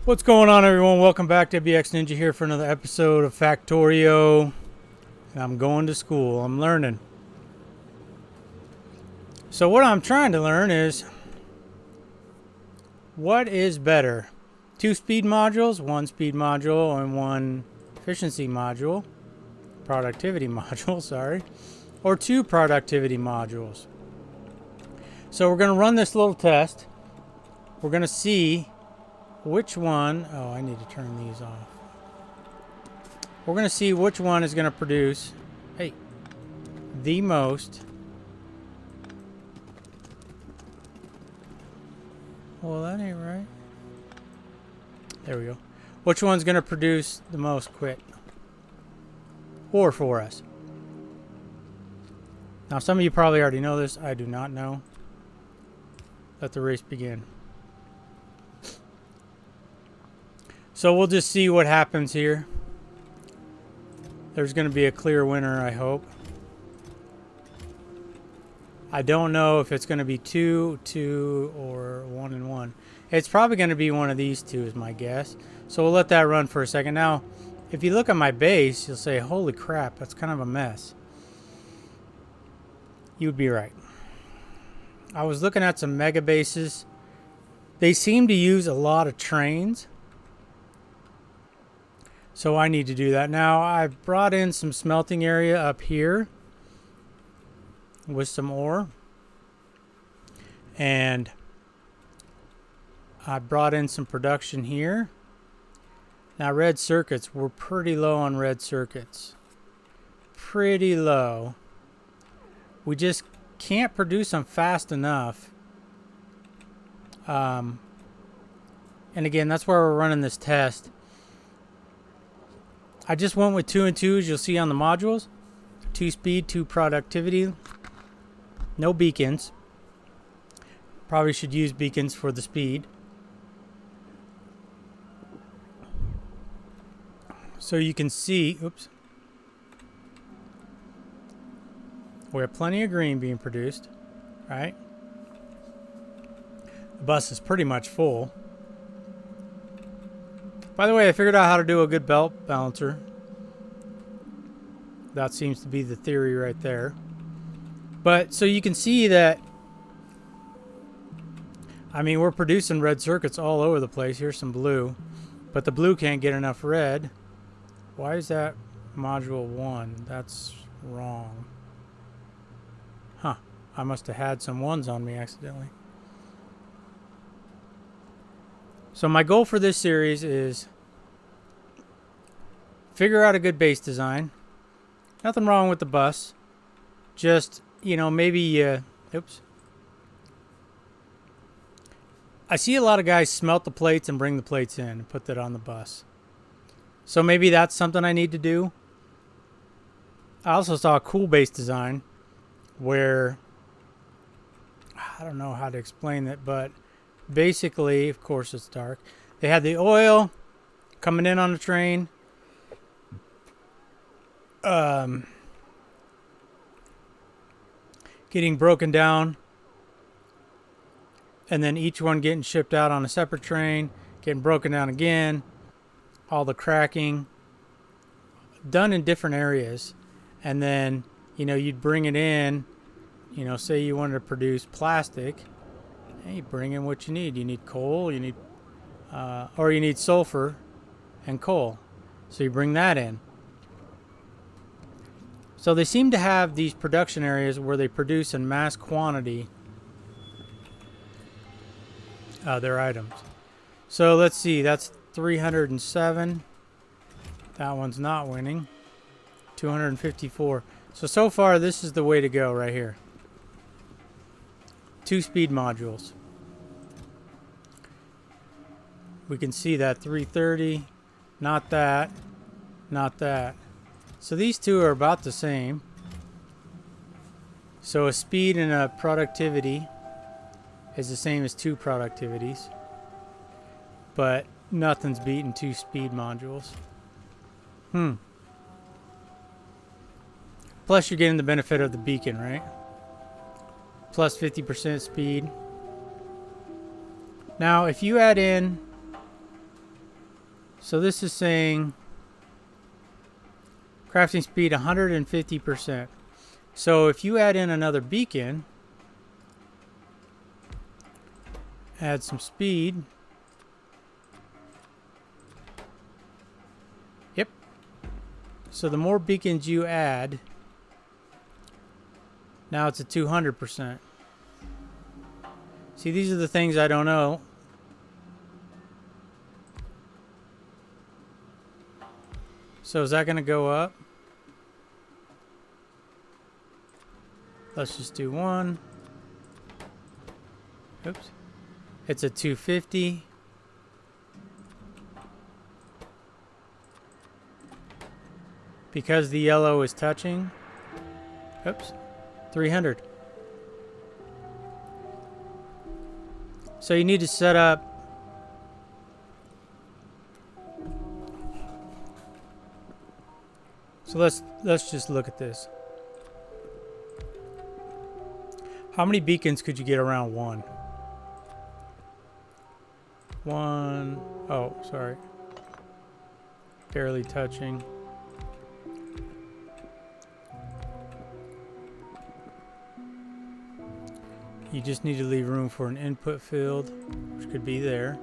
What's going on, everyone? Welcome back to BX Ninja here for another episode of Factorio. And I'm going to school. I'm learning. So what I'm trying to learn is what is better? 2 speed modules, 1 speed module, and 1 efficiency module. Productivity module, sorry. Or 2 productivity modules. So we're going to run this little test. We're going to see which one. Oh, I need to turn these off. We're going to see which one is going to produce, the most. Well, that ain't right. There we go. Which one's going to produce the most quit? Or for us. Now, some of you probably already know this. I do not know. Let the race begin. So we'll just see what happens here. There's going to be a clear winner, I hope. I don't know if it's going to be 2, 2, or 1 and 1. It's probably going to be one of these two is my guess. So we'll let that run for a second. Now, if you look at my base, you'll say, holy crap, that's kind of a mess. You'd be right. I was looking at some mega bases. They seem to use a lot of trains. So I need to do that. Now, I've brought in some smelting area up here with some ore. And I brought in some production here. Now, red circuits, we're pretty low on red circuits. Pretty low. We just can't produce them fast enough. And again, that's why we're running this test. I just went with 2 and 2, as you'll see on the modules. 2 speed, 2 productivity. No beacons. Probably should use beacons for the speed. So you can see, oops. We have plenty of green being produced, right? The bus is pretty much full. By the way, I figured out how to do a good belt balancer. That seems to be the theory right there. But so you can see that, I mean, we're producing red circuits all over the place. Here's some blue, but the blue can't get enough red. Why is that module 1? That's wrong. Huh. I must have had some 1s on me accidentally. So my goal for this series is figure out a good base design. Nothing wrong with the bus. Just, you know, maybe, oops. I see a lot of guys smelt the plates and bring the plates in and put that on the bus. So maybe that's something I need to do. I also saw a cool base design where, I don't know how to explain it, but basically, of course it's dark, they had the oil coming in on the train. Getting broken down. And then each one getting shipped out on a separate train. Getting broken down again. All the cracking. Done in different areas. And then, you know, you'd bring it in. You know, say you wanted to produce plastic. Hey, bring in what you need. You need coal, you need, or you need sulfur and coal. So you bring that in. So they seem to have these production areas where they produce in mass quantity their items. So let's see, that's 307. That one's not winning. 254. So far, this is the way to go right here. 2 speed modules. We can see that 330, not that, not that. So these two are about the same. So a speed and a productivity is the same as 2 productivities. But nothing's beating 2 speed modules. Plus you're getting the benefit of the beacon, right? Plus 50% speed. Now, if you add in So this is saying crafting speed 150%. So if you add in another beacon, add some speed. Yep. So the more beacons you add, now it's at 200%. See, these are the things I don't know. So is that going to go up? Let's just do one. Oops. It's a 250. Because the yellow is touching. Oops. 300. So you need to set up so let's just look at this. How many beacons could you get around one? One. Oh, sorry. Barely touching. You just need to leave room for an input field, which could be there.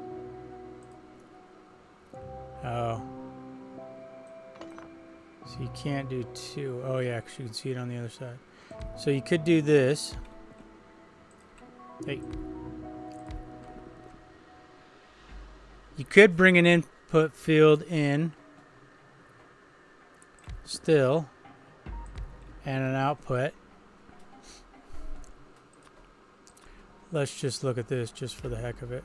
Oh. So you can't do two. Oh yeah, because you can see it on the other side. So you could do this. Hey. You could bring an input field in still and an output. Let's just look at this just for the heck of it.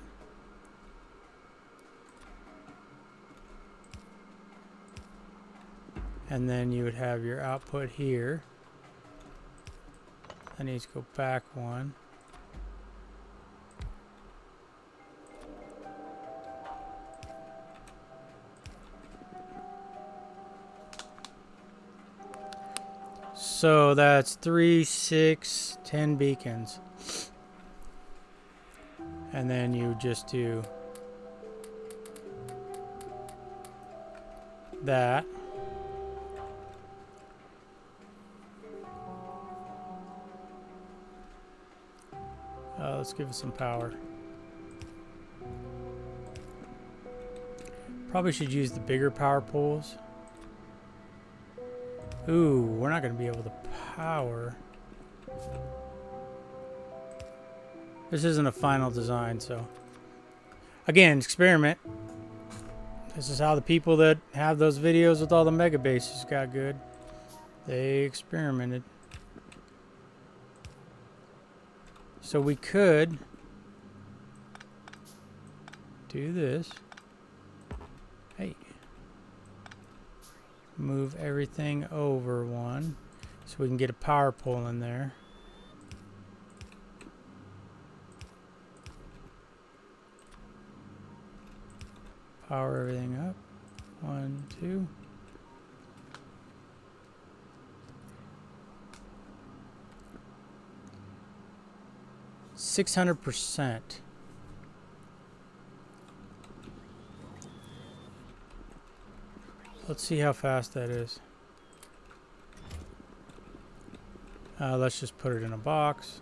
And then you would have your output here. I need to go back one. So that's 3, 6, 10 beacons. And then you just do that. Let's give it some power. Probably should use the bigger power poles. Ooh, we're not going to be able to power. This isn't a final design, so. Again, experiment. This is how the people that have those videos with all the mega bases got good. They experimented. So we could do this. Hey. Move everything over one so we can get a power pole in there. Power everything up. 1, 2. %. Let's see how fast that is. Let's just put it in a box,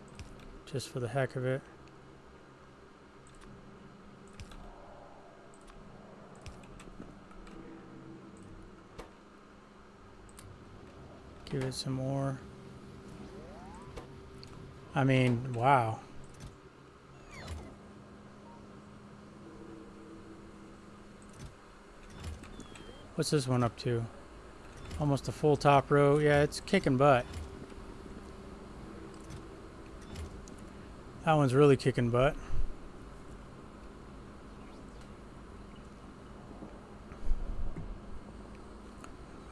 just for the heck of it. Give it some more. I mean, wow. What's this one up to? Almost a full top row. Yeah, it's kicking butt. That one's really kicking butt.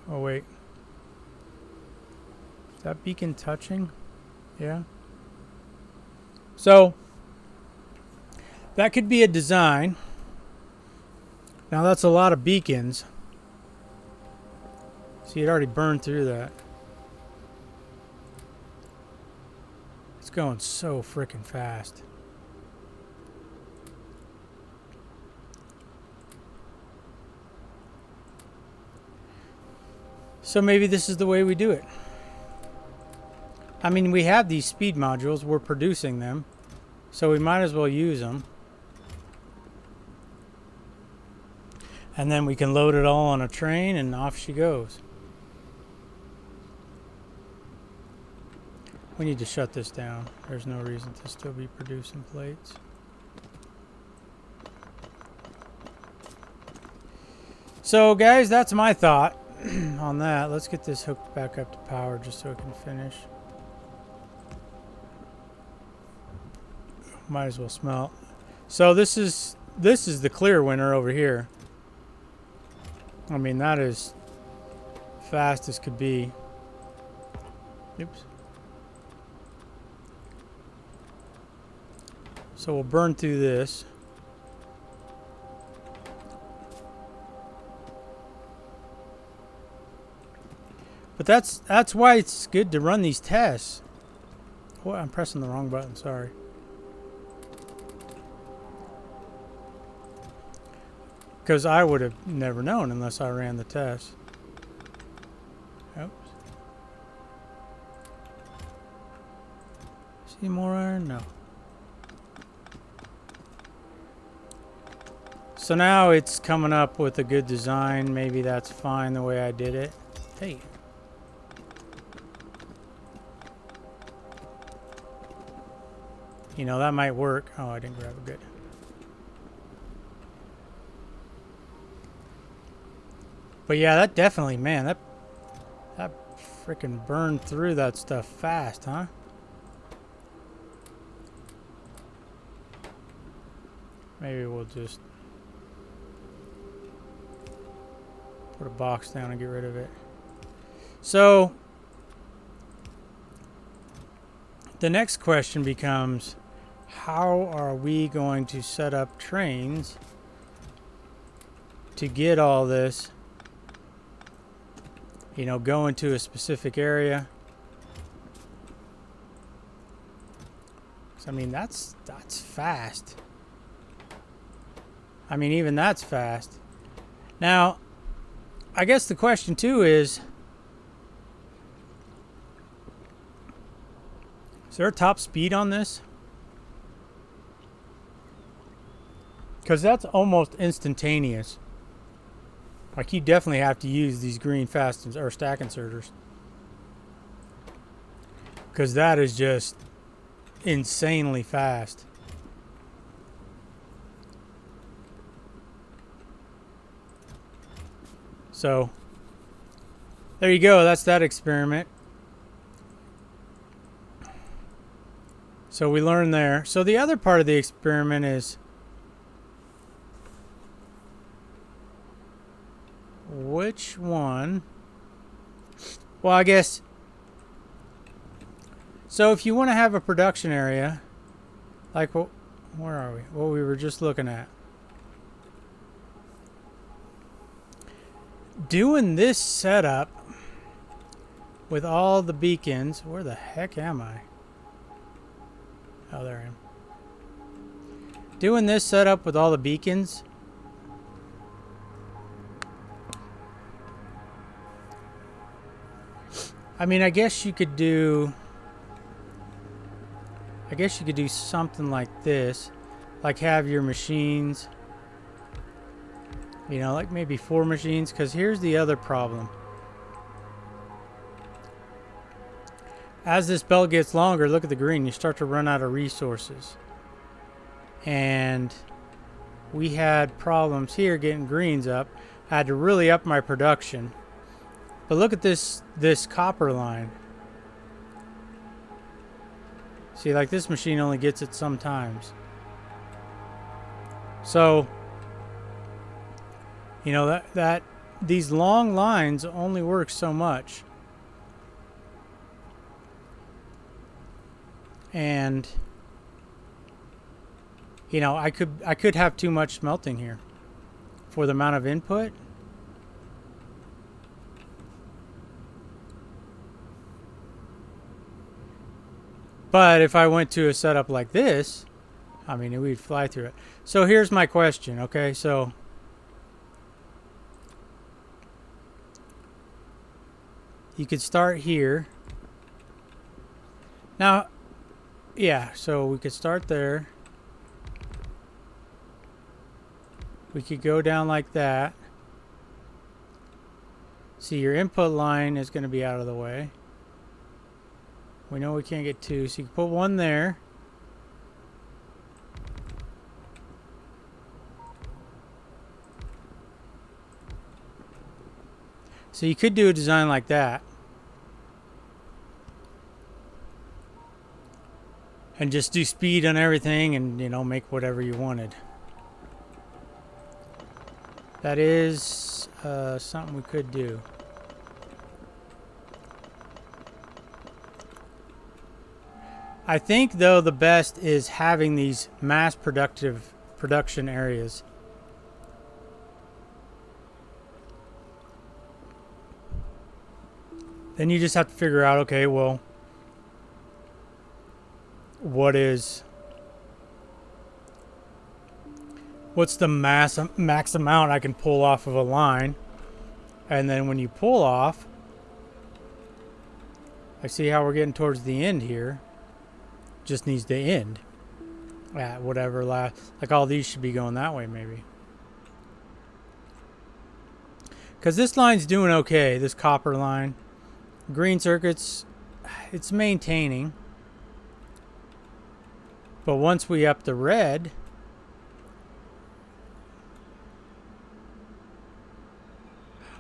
Oh, wait. Is that beacon touching? Yeah. So, that could be a design. Now, that's a lot of beacons. See, it already burned through that. It's going so freaking fast. So maybe this is the way we do it. I mean, we have these speed modules. We're producing them. So we might as well use them. And then we can load it all on a train and off she goes. We need to shut this down. There's no reason to still be producing plates. So guys, that's my thought on that. Let's get this hooked back up to power just so it can finish. Might as well smelt. So this is the clear winner over here. I mean, that is fast as could be. Oops. So we'll burn through this. But that's why it's good to run these tests. Oh, I'm pressing the wrong button, sorry. Because I would have never known unless I ran the test. Oops. See more iron? No. So now it's coming up with a good design. Maybe that's fine the way I did it. Hey. You know, that might work. Oh, I didn't grab it good. But yeah, that definitely, man, that freaking burned through that stuff fast, huh? Maybe we'll just put a box down and get rid of it. So the next question becomes, how are we going to set up trains to get all this, you know, go into a specific area? So, I mean, that's fast. I mean, even that's fast. Now, I guess the question too is there a top speed on this? Because that's almost instantaneous. Like, you definitely have to use these green fast or stack inserters. Because that is just insanely fast. So, there you go. That's that experiment. So we learned there. So the other part of the experiment is which one? Well, I guess. So if you want to have a production area, like what? Where are we? What we were just looking at. Doing this setup with all the beacons. Where the heck am I? Oh, there I am. Doing this setup with all the beacons. I mean, I guess you could do something like this. Like have your machines, you know, like maybe 4 machines. Because here's the other problem. As this belt gets longer, look at the green, you start to run out of resources. And we had problems here getting greens up. I had to really up my production. But look at this copper line. See, like this machine only gets it sometimes. So, you know, that these long lines only work so much. And you know, I could have too much smelting here for the amount of input. But if I went to a setup like this, I mean, we'd fly through it. So here's my question, okay? So you could start here. Now, yeah, so we could start there. We could go down like that. See, your input line is going to be out of the way. We know we can't get two, so you can put one there. So you could do a design like that. And just do speed on everything and, you know, make whatever you wanted. That is something we could do. I think, though, the best is having these mass production areas. Then you just have to figure out, okay, well, what's the max amount I can pull off of a line? And then when you pull off, I see how we're getting towards the end here. Just needs to end at whatever like all these should be going that way maybe. Because this line's doing okay, this copper line. Green circuits, it's maintaining. But once we up the red,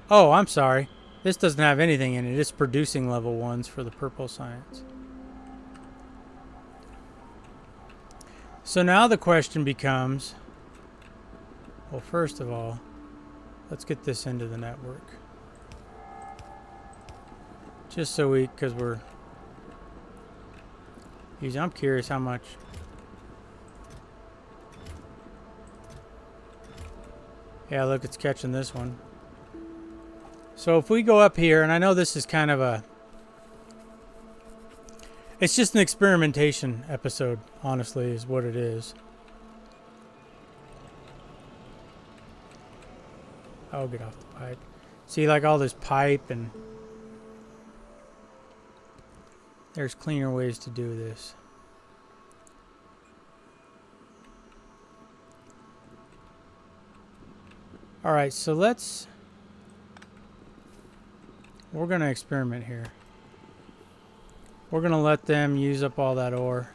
oh, I'm sorry. This doesn't have anything in it. It's producing level 1s for the purple science. So now the question becomes, well, first of all, let's get this into the network. Just so because we're using, I'm curious how much. Yeah, look, it's catching this one. So if we go up here, and I know this is kind of it's just an experimentation episode, honestly, is what it is. Oh, get off the pipe. See, like all this pipe, and there's cleaner ways to do this. All right, so we're going to experiment here. We're going to let them use up all that ore.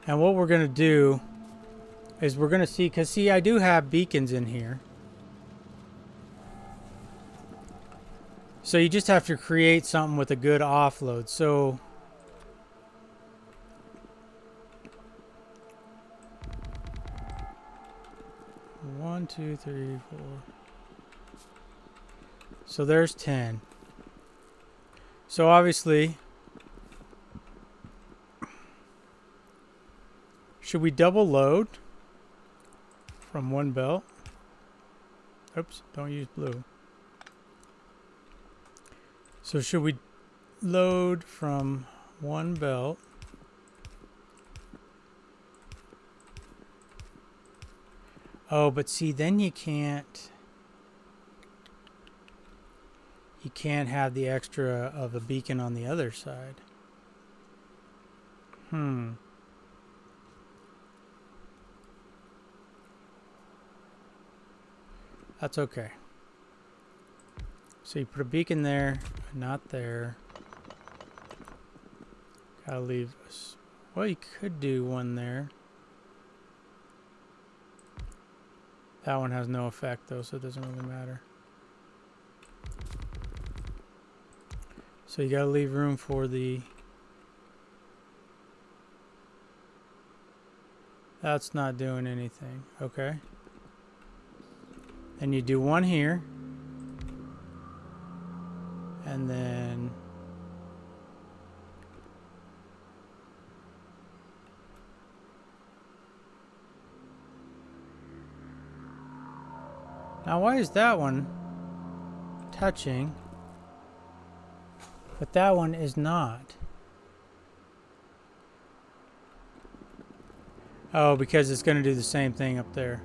And what we're going to do is we're going to see, because see, I do have beacons in here. So you just have to create something with a good offload. So one, two, three, four. So there's 10. So obviously, should we double load from one belt? Oops, don't use blue. So should we load from one belt? Oh, but see, then you can't have the extra of a beacon on the other side. That's okay. So you put a beacon there, not there. Gotta leave us. Well, you could do one there. That one has no effect though, so it doesn't really matter. So you gotta leave room for the... That's not doing anything. Okay. Then you do one here. And then... Now why is that one touching, but that one is not? Oh, because it's going to do the same thing up there.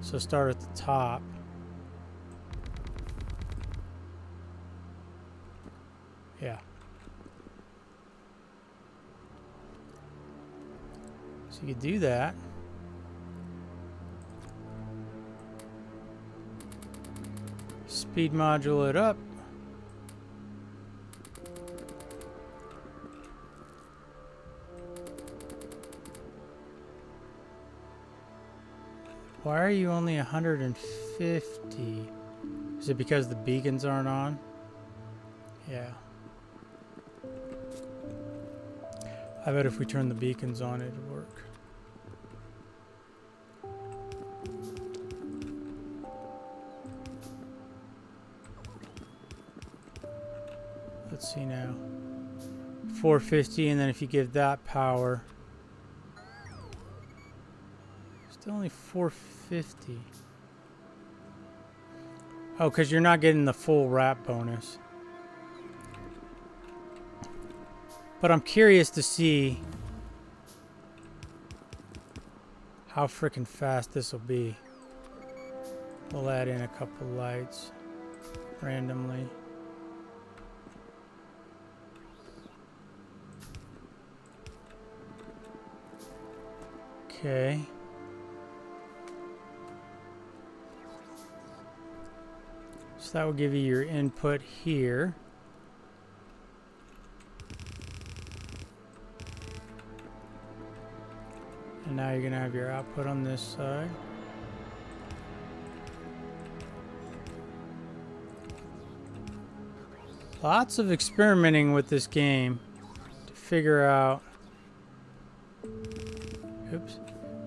So start at the top. Yeah. So you could do that. Speed module it up. Why are you only 150? Is it because the beacons aren't on? Yeah. I bet if we turn the beacons on, it'd work. Let's see now. 450, and then if you give that power, still only 450. Oh, because you're not getting the full wrap bonus. But I'm curious to see how freaking fast this will be. We'll add in a couple lights randomly. Okay. So that will give you your input here. And now you're going to have your output on this side. Lots of experimenting with this game to figure out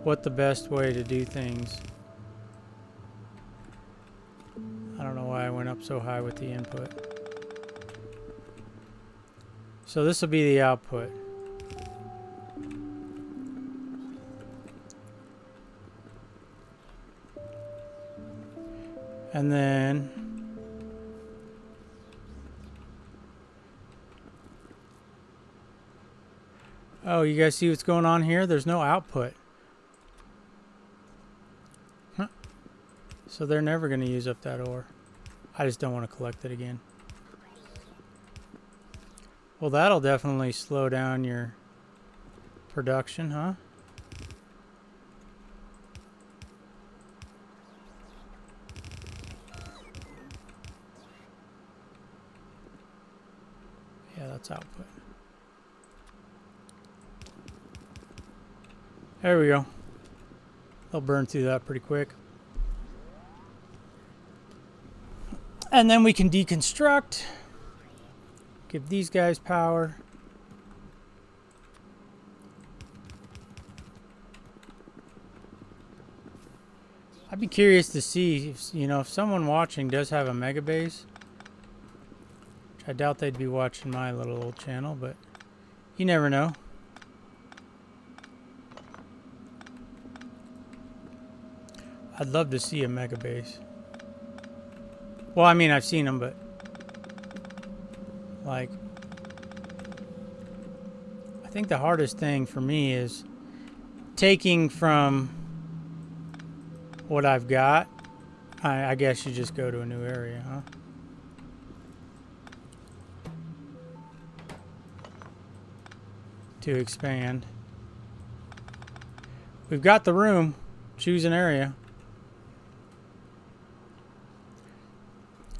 what the best way to do things. I don't know why I went up so high with the input. So this will be the output. And then oh, you guys see what's going on here? There's no output. Huh. So they're never going to use up that ore. I just don't want to collect it again. Well, that'll definitely slow down your production, huh? Yeah, that's output. There we go. They'll burn through that pretty quick. And then we can deconstruct. Give these guys power. I'd be curious to see if, you know, if someone watching does have a mega base. I doubt they'd be watching my little old channel, but you never know. I'd love to see a mega base. Well, I mean, I've seen them, but like, I think the hardest thing for me is taking from what I've got. I guess you just go to a new area, huh? To expand. We've got the room. Choose an area.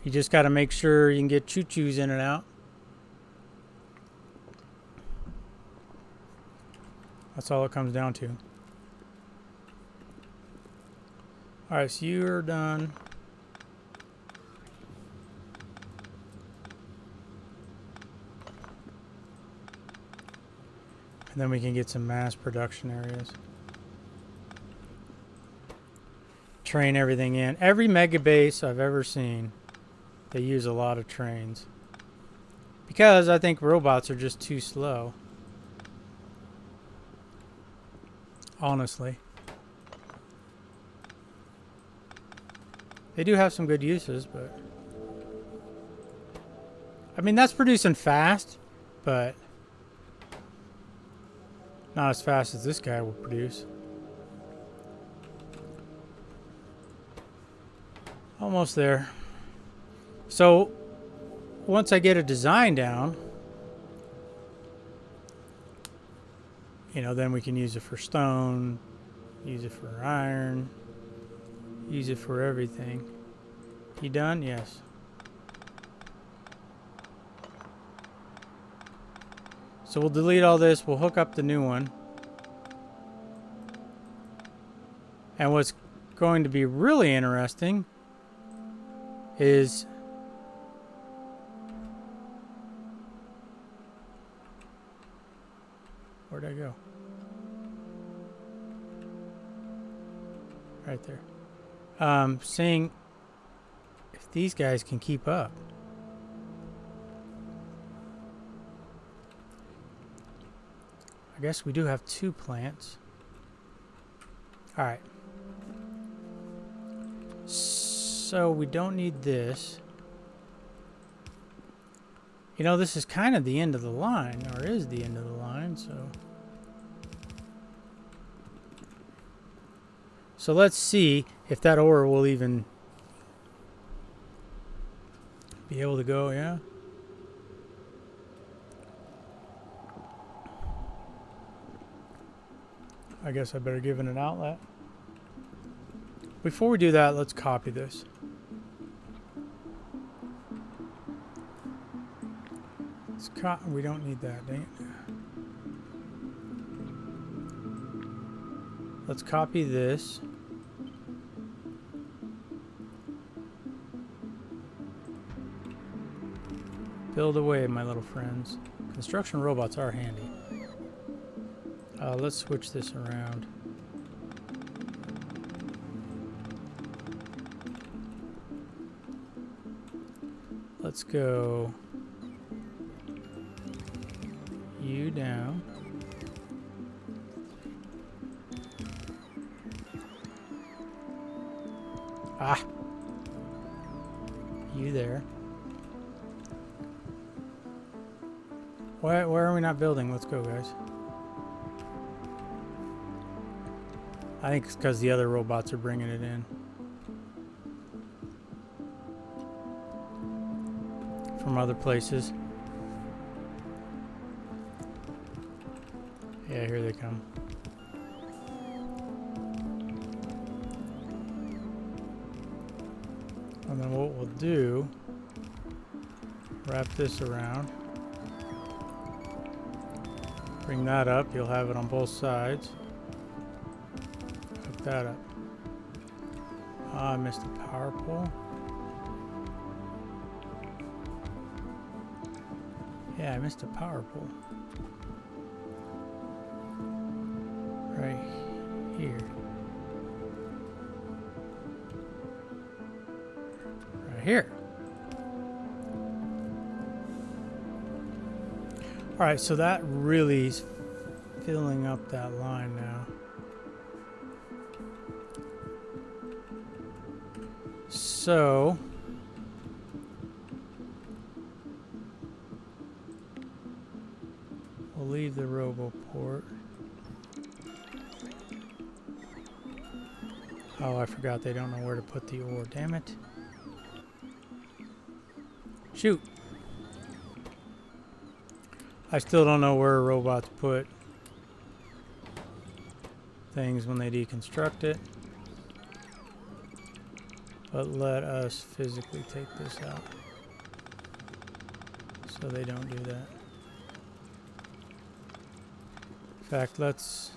You just got to make sure you can get choo-choos in and out. That's all it comes down to. Alright, so you're done. And then we can get some mass production areas. Train everything in. Every mega base I've ever seen, they use a lot of trains. Because I think robots are just too slow. Honestly. They do have some good uses, but I mean, that's producing fast, but not as fast as this guy will produce. Almost there. So once I get a design down, you know, then we can use it for stone, use it for iron, use it for everything. You done? Yes. So we'll delete all this. We'll hook up the new one. And what's going to be really interesting is where'd I go? Right there. Seeing if these guys can keep up. I guess we do have 2 plants. All right. So we don't need this. You know, this is kind of the end of the line, or is the end of the line, so. So let's see if that ore will even be able to go, yeah? I guess I better give it an outlet. Before we do that, let's copy this. We don't need that, dang it. Let's copy this. Build away, my little friends. Construction robots are handy. Let's switch this around. Let's go you down. Ah! You there. Where are we not building? Let's go, guys. I think it's because the other robots are bringing it in. From other places. Yeah, here they come. And then what we'll do, wrap this around. Bring that up. You'll have it on both sides. Hook that up. Ah, I missed the power pole. Yeah, I missed a power pole. Right here. Right here. All right, so that really is filling up that line now. So we'll leave the RoboPort. Oh, I forgot they don't know where to put the ore. Damn it. Shoot. I still don't know where robots put things when they deconstruct it. But let us physically take this out so they don't do that. In fact, let's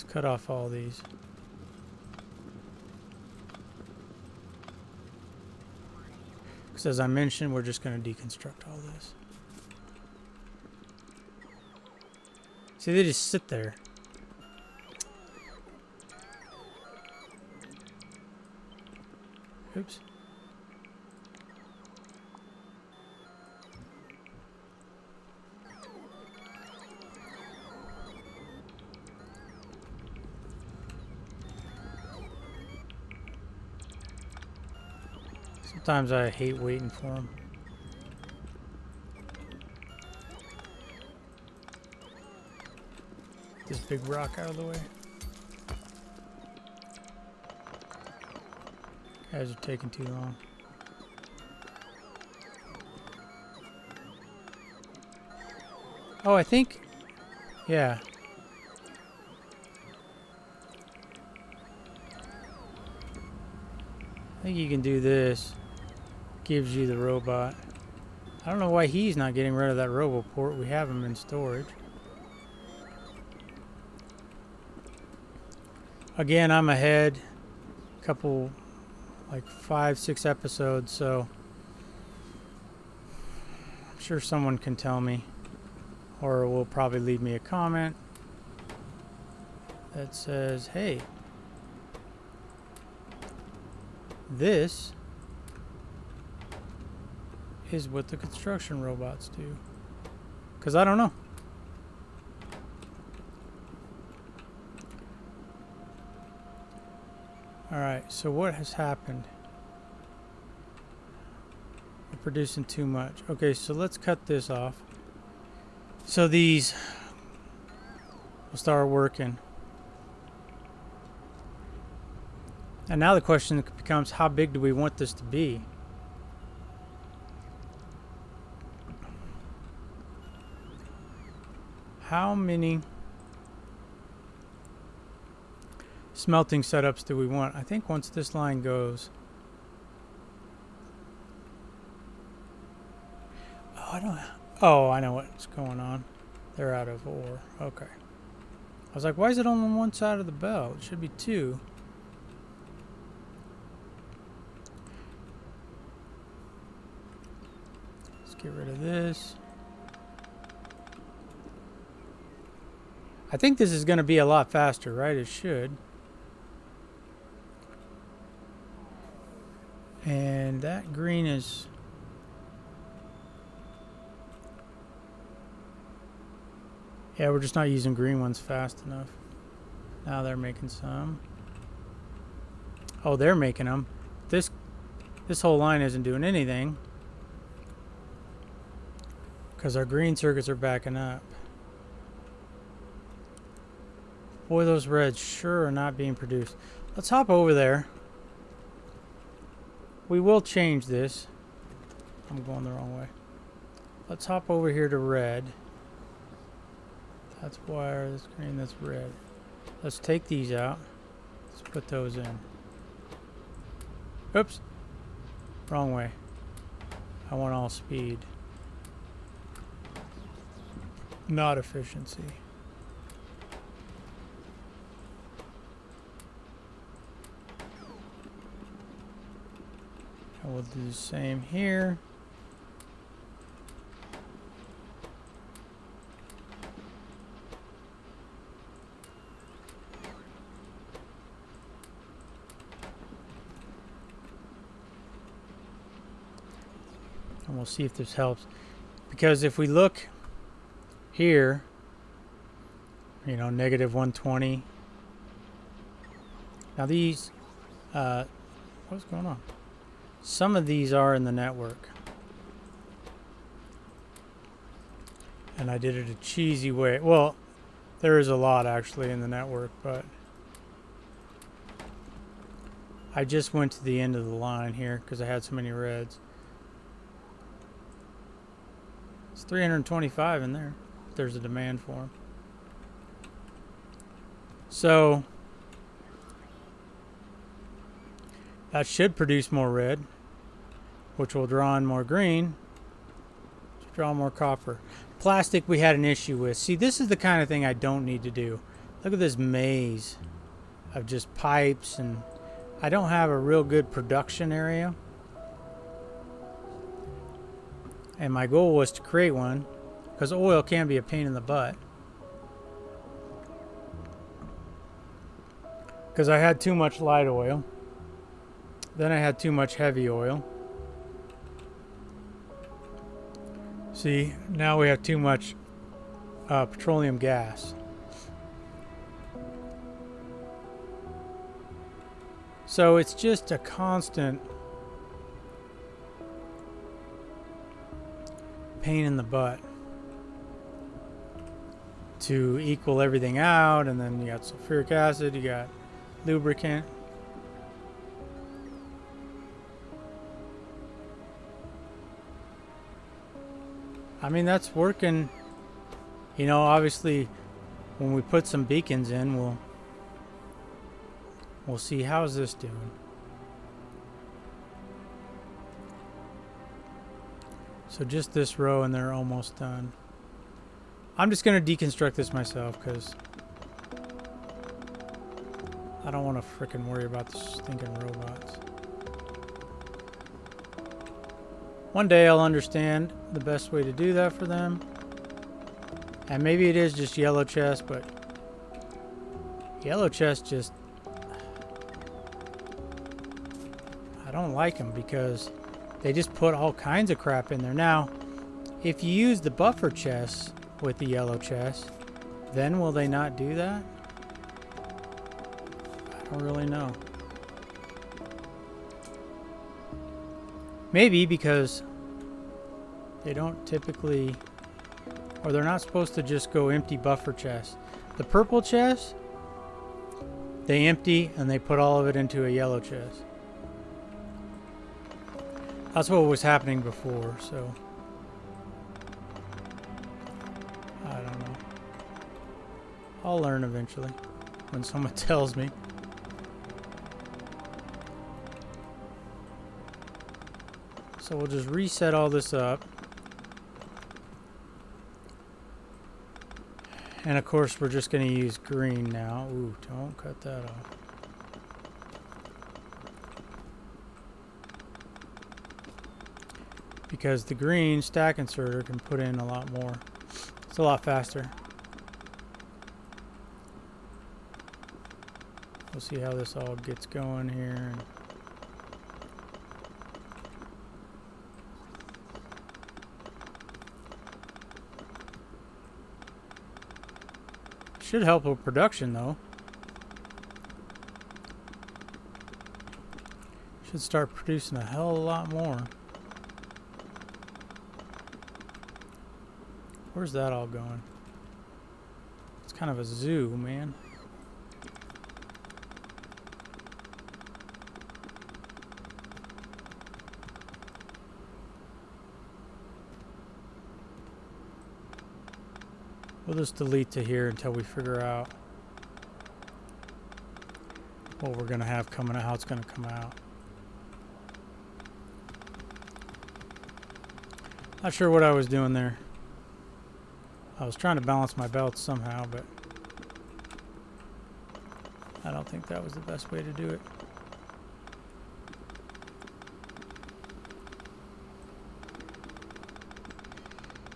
cut off all these. Because as I mentioned, we're just going to deconstruct all this. See, they just sit there. Oops. Sometimes I hate waiting for them. This big rock out of the way. Guys are taking too long. Oh, I think... Yeah. I think you can do this. Gives you the robot. I don't know why he's not getting rid of that RoboPort. We have him in storage. Again, I'm ahead. Couple, like 5-6 episodes, so I'm sure someone can tell me, or will probably leave me a comment that says, hey, this is what the construction robots do. Because I don't know. Alright, so what has happened? We're producing too much. Okay, so let's cut this off. So these will start working. And now the question becomes, how big do we want this to be? How many smelting setups do we want? I think once this line goes... Oh, I know what's going on. They're out of ore. Okay. I was like, why is it only on one side of the belt? It should be two. Let's get rid of this. I think this is going to be a lot faster, right? It should. And that green is... Yeah, we're just not using green ones fast enough. Now they're making some. Oh, they're making them. This whole line isn't doing anything because our green circuits are backing up. Boy, those reds sure are not being produced. Let's hop over there. We will change this. I'm going the wrong way. Let's hop over here to red. That's wire, that's green, that's red. Let's take these out. Let's put those in. Oops. Wrong way. I want all speed. Not efficiency. And we'll do the same here. And we'll see if this helps. Because if we look here, you know, negative 120. Now these, what's going on? Some of these are in the network. And I did it a cheesy way. Well, there is a lot actually in the network, but I just went to the end of the line here because I had so many reds. It's 325 in there. There's a demand for them. So that should produce more red, which will draw in more green, which will draw more copper. Plastic we had an issue with. See, this is the kind of thing I don't need to do. Look at this maze of just pipes, and I don't have a real good production area. And my goal was to create one, because oil can be a pain in the butt. Because I had too much light oil. Then I had too much heavy oil. See, now we have too much petroleum gas. So it's just a constant pain in the butt to equal everything out, and then you got sulfuric acid, you got lubricant. I mean, that's working You know, obviously, when we put some beacons in, we'll see how's this doing. So just this row and they're almost done. I'm just going to deconstruct this myself because I don't want to frickin' worry about the stinking robots. One day I'll understand the best way to do that for them. And maybe it is just yellow chests, but yellow chests just... I don't like them because they just put all kinds of crap in there. Now, if you use the buffer chests with the yellow chest, then will they not do that? I don't really know. Maybe because they don't typically, or they're not supposed to just go empty buffer chests. The purple chest, they empty and they put all of it into a yellow chest. That's what was happening before, so I don't know. I'll learn eventually when someone tells me. So we'll just reset all this up. And of course we're just going to use green now. Ooh, don't cut that off. Because the green stack inserter can put in a lot more. It's a lot faster. We'll see how this all gets going here. Should help with production though. Should start producing a hell of a lot more. Where's that all going? It's kind of a zoo, man. We'll just delete to here until we figure out what we're going to have coming out, how it's going to come out. Not sure what I was doing there. I was trying to balance my belts somehow, but I don't think that was the best way to do it.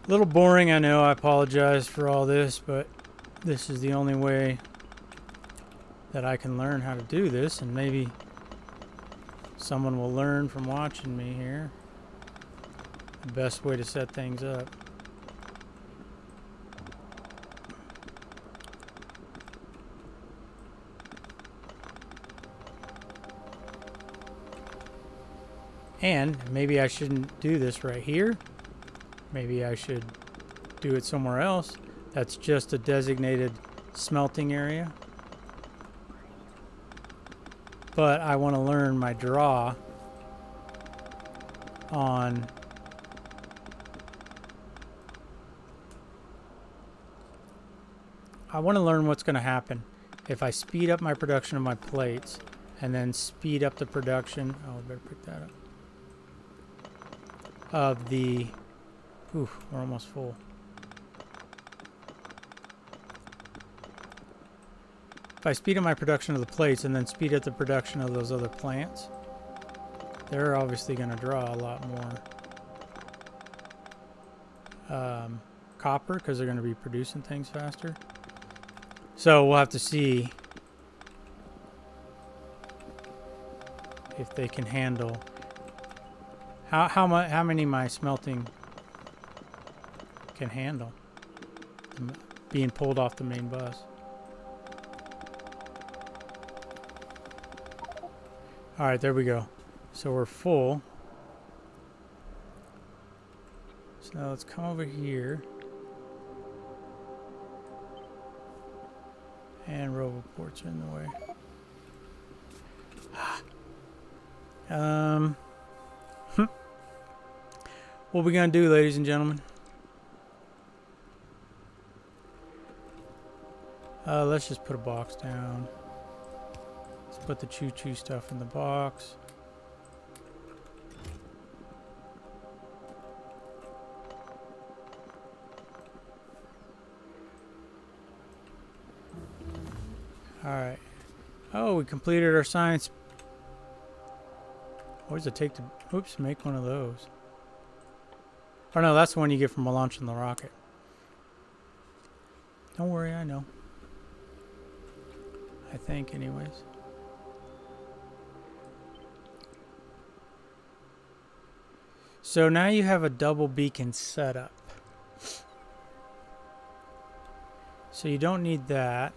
A little boring, I know. I apologize for all this, but this is the only way that I can learn how to do this, and maybe someone will learn from watching me here the best way to set things up. And maybe I shouldn't do this right here. Maybe I should do it somewhere else. That's just a designated smelting area. But I want to learn my draw on I want to learn what's going to happen if I speed up my production of my plates and then speed up the production. Oh, I better pick that up. Of the... Ooh, we're almost full. If I speed up my production of the plates and then speed up the production of those other plants, they're obviously going to draw a lot more copper because they're going to be producing things faster. So we'll have to see if they can handle how many my smelting can handle being pulled off the main bus. All right, there we go. So we're full. So now let's come over here. And roboports are in the way. What we gonna do, ladies and gentlemen? Let's just put a box down. Let's put the choo-choo stuff in the box. Alright. Oh, we completed our science. What does it take to... Oops, make one of those. Oh no, that's the one you get from launching the rocket. Don't worry, I know. I think, anyways. So now you have a double beacon setup. So you don't need that.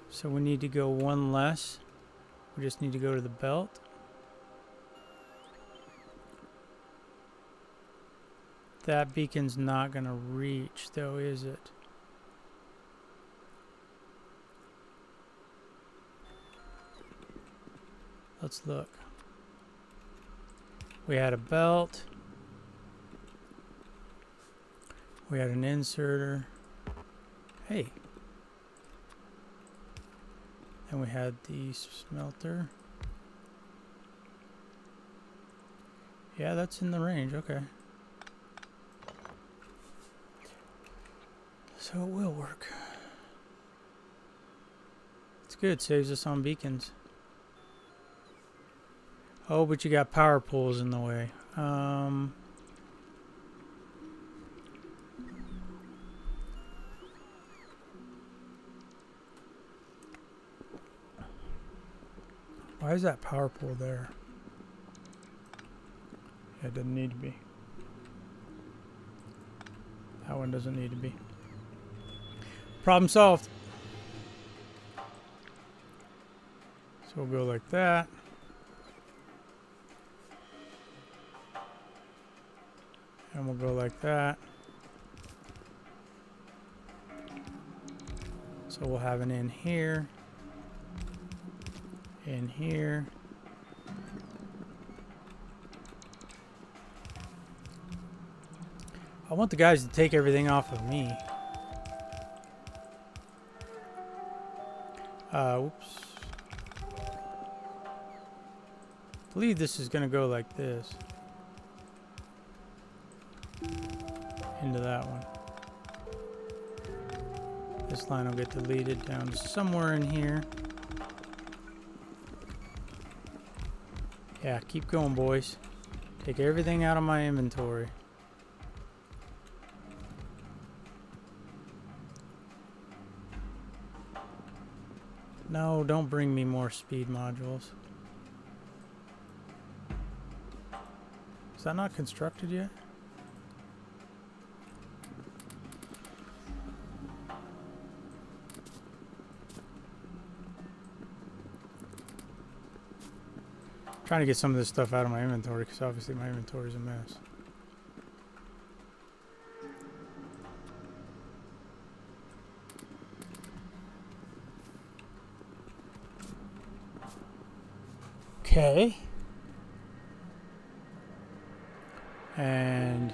So we need to go one less. We just need to go to the belt. That beacon's not going to reach, though, is it? Let's look. We had a belt. We had an inserter. Hey. And we had the smelter. Yeah, that's in the range. Okay. So it will work. It's good. Saves us on beacons. Oh, but you got power poles in the way. Why is that power pole there? Yeah, it doesn't need to be. That one doesn't need to be. Problem solved. So we'll go like that. And we'll go like that. So we'll have an in here. In here. I want the guys to take everything off of me. Oops. I believe this is going to go like this. Into that one. This line will get deleted down to somewhere in here. Yeah, keep going, boys. Take everything out of my inventory. No, don't bring me more speed modules. Is that not constructed yet? Trying to get some of this stuff out of my inventory because obviously my inventory is a mess. Okay. And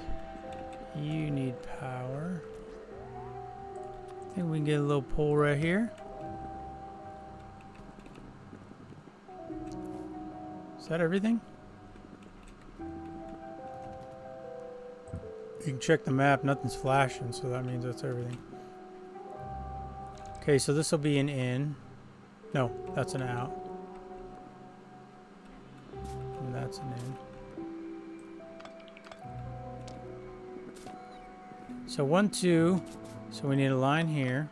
you need power. I think we can get a little pole right here. Is that everything? You can check the map, nothing's flashing, so that means that's everything. Okay, so this will be an in. No, that's an out. And that's an in. So 1, 2. So we need a line here.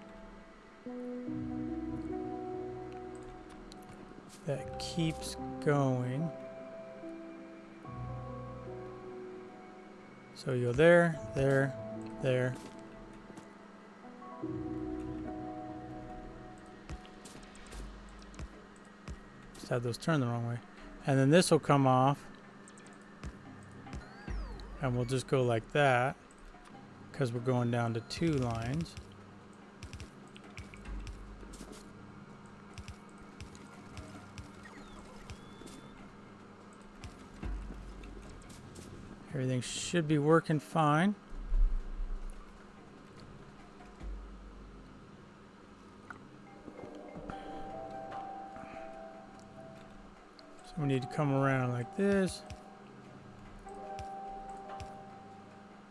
That keeps going. So you go there, there, there. Just had those turned the wrong way. And then this will come off. And we'll just go like that. Because we're going down to 2 lines. Everything should be working fine. So we need to come around like this.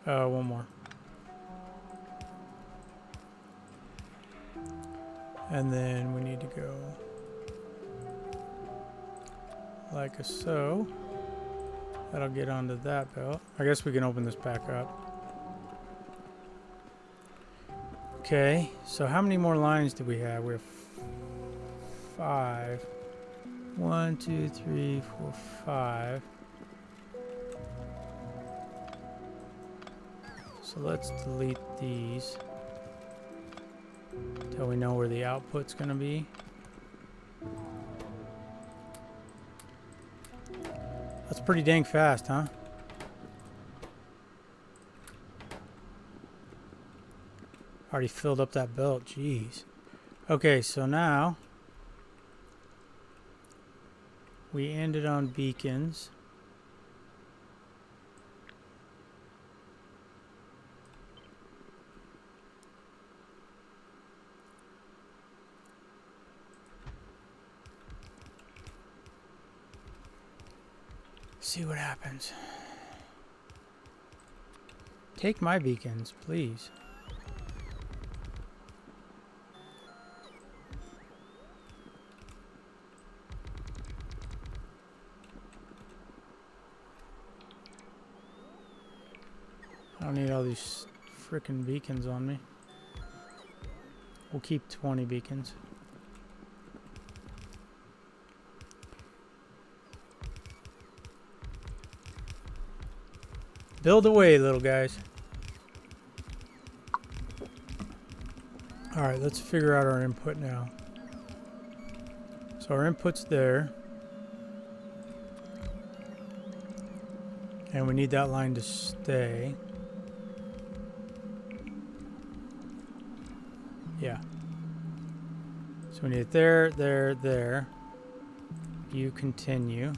One more. And then we need to go like so. That'll get onto that belt. I guess we can open this back up. Okay, so how many more lines do we have? We have 5. 1, 2, 3, 4, 5. So let's delete these until we know where the output's going to be. That's pretty dang fast, huh? Already filled up that belt, jeez. Okay, so now we ended on beacons. See what happens. Take my beacons, please. I don't need all these frickin' beacons on me. We'll keep 20 beacons. Build away, little guys. Alright, let's figure out our input now. So our input's there. And we need that line to stay. Yeah. So we need it there, there, there. You continue.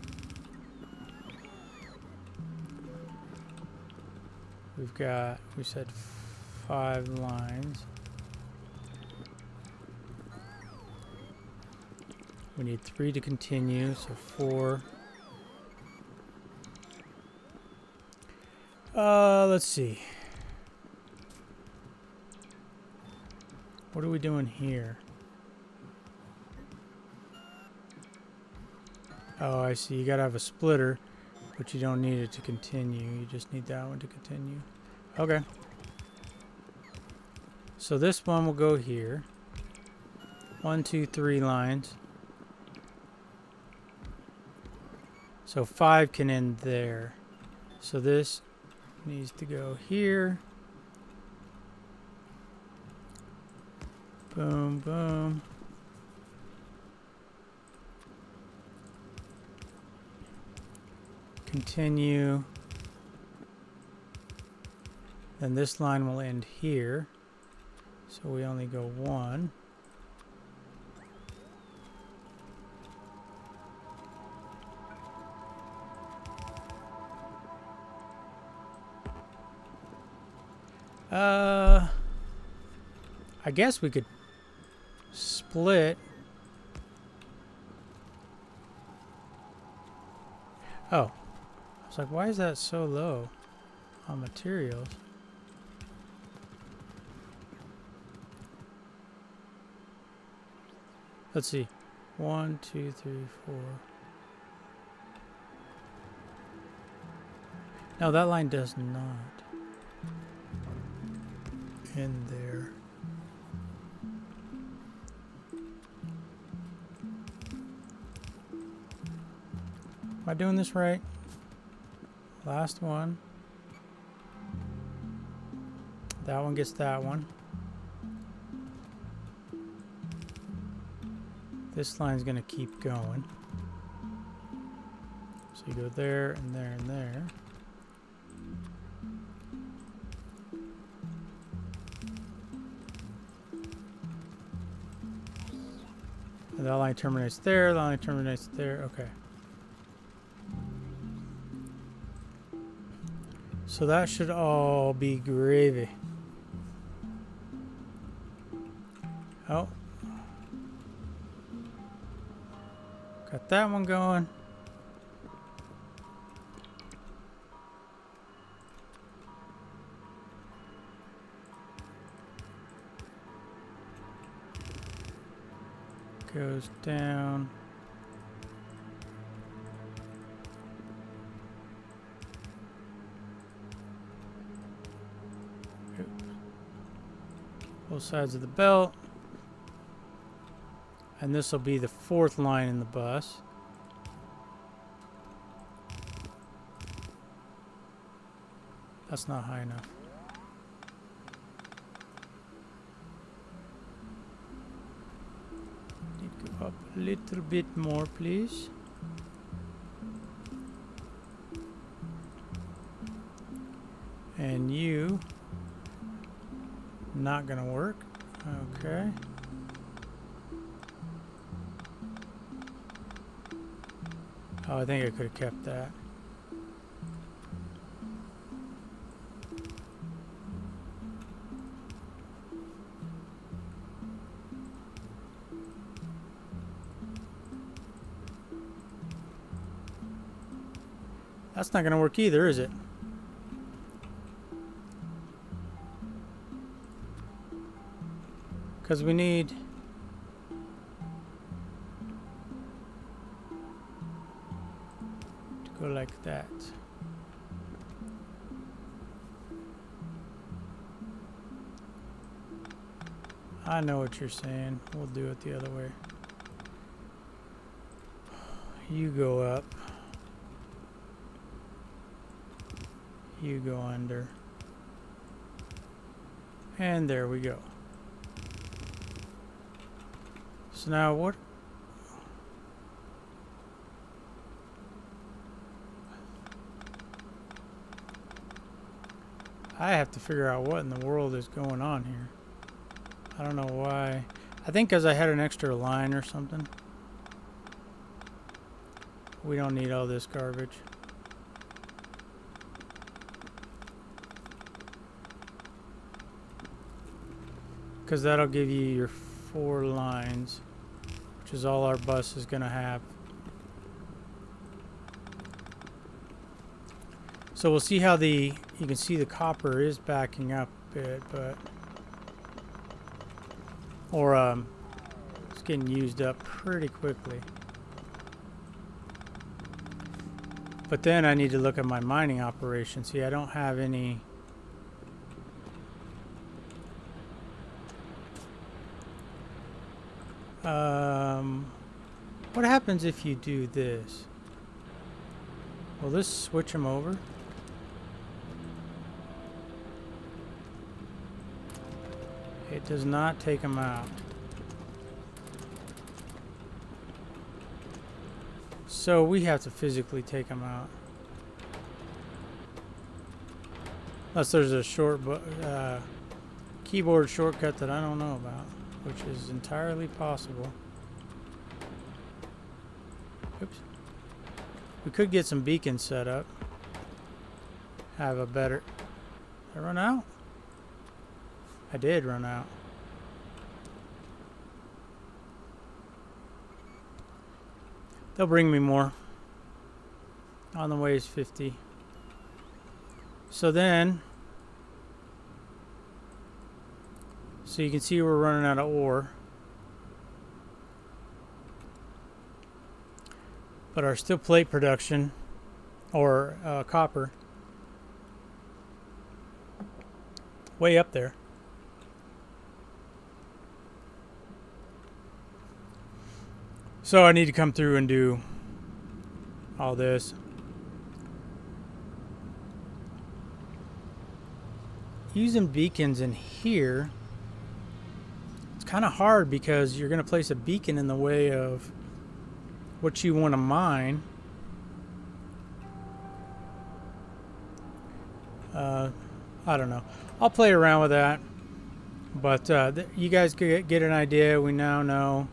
We've got, we said 5 lines. We need 3 to continue, so 4. Let's see. What are we doing here? Oh, I see. You gotta have a splitter, but you don't need it to continue. You just need that one to continue. Okay. So this one will go here. 1, 2, 3 lines. So 5 can end there. So this needs to go here. Boom, boom. Continue. Then this line will end here. So we only go 1. I guess we could split. Oh. I was like, why is that so low on materials? Let's see. 1, 2, 3, 4. No, that line does not end there. Am I doing this right? Last one. That one gets that one. This line's going to keep going. So you go there and there and there. And that line terminates there, that line terminates there. Okay. So that should all be gravy. Oh. Got that one going. goes down. Both sides of the belt. And this will be the 4th line in the bus. That's not high enough. Need to go up a little bit more, please. And you, not gonna work. Okay. Oh, I think I could have kept that. That's not going to work either, is it? Because we need... to go like that. I know what you're saying. We'll do it the other way. You go up. You go under. And there we go. So now what? I have to figure out what in the world is going on here. I don't know why. I think because I had an extra line or something. We don't need all this garbage. Because that'll give you your 4 lines, which is all our bus is going to have. So we'll see how you can see the copper is backing up a bit, but, it's getting used up pretty quickly. But then I need to look at my mining operation. See, I don't have any... what happens if you do this? Will this switch them over? It does not take them out. So we have to physically take them out. Unless there's a keyboard shortcut that I don't know about, which is entirely possible. Oops. We could get some beacons set up. Have a better... Did I run out? I did run out. They'll bring me more. On the way is 50. So then... So you can see we're running out of ore. But our steel plate production, or copper, way up there. So I need to come through and do all this. Using beacons in here, it's kind of hard because you're going to place a beacon in the way of what you want to mine. I don't know. I'll play around with that. But you guys get an idea. We now know,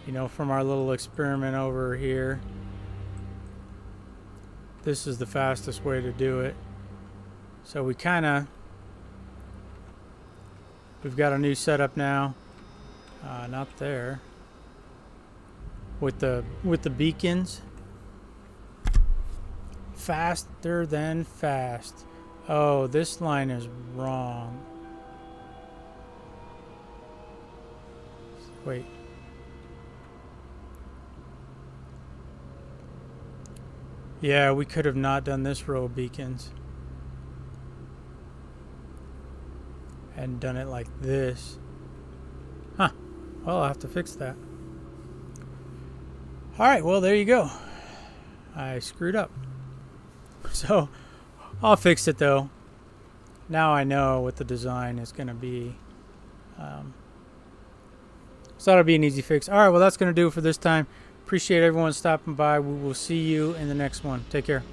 you know, from our little experiment over here, this is the fastest way to do it. So we've got a new setup now. Not there. With the beacons. Faster than fast. Oh, this line is wrong. Wait. Yeah, we could have not done this row of beacons. And done it like this. Huh. Well, I'll have to fix that. Alright, well, there you go. I screwed up. So, I'll fix it though. Now I know what the design is going to be. So that'll be an easy fix. Alright, well, that's going to do it for this time. Appreciate everyone stopping by. We will see you in the next one. Take care.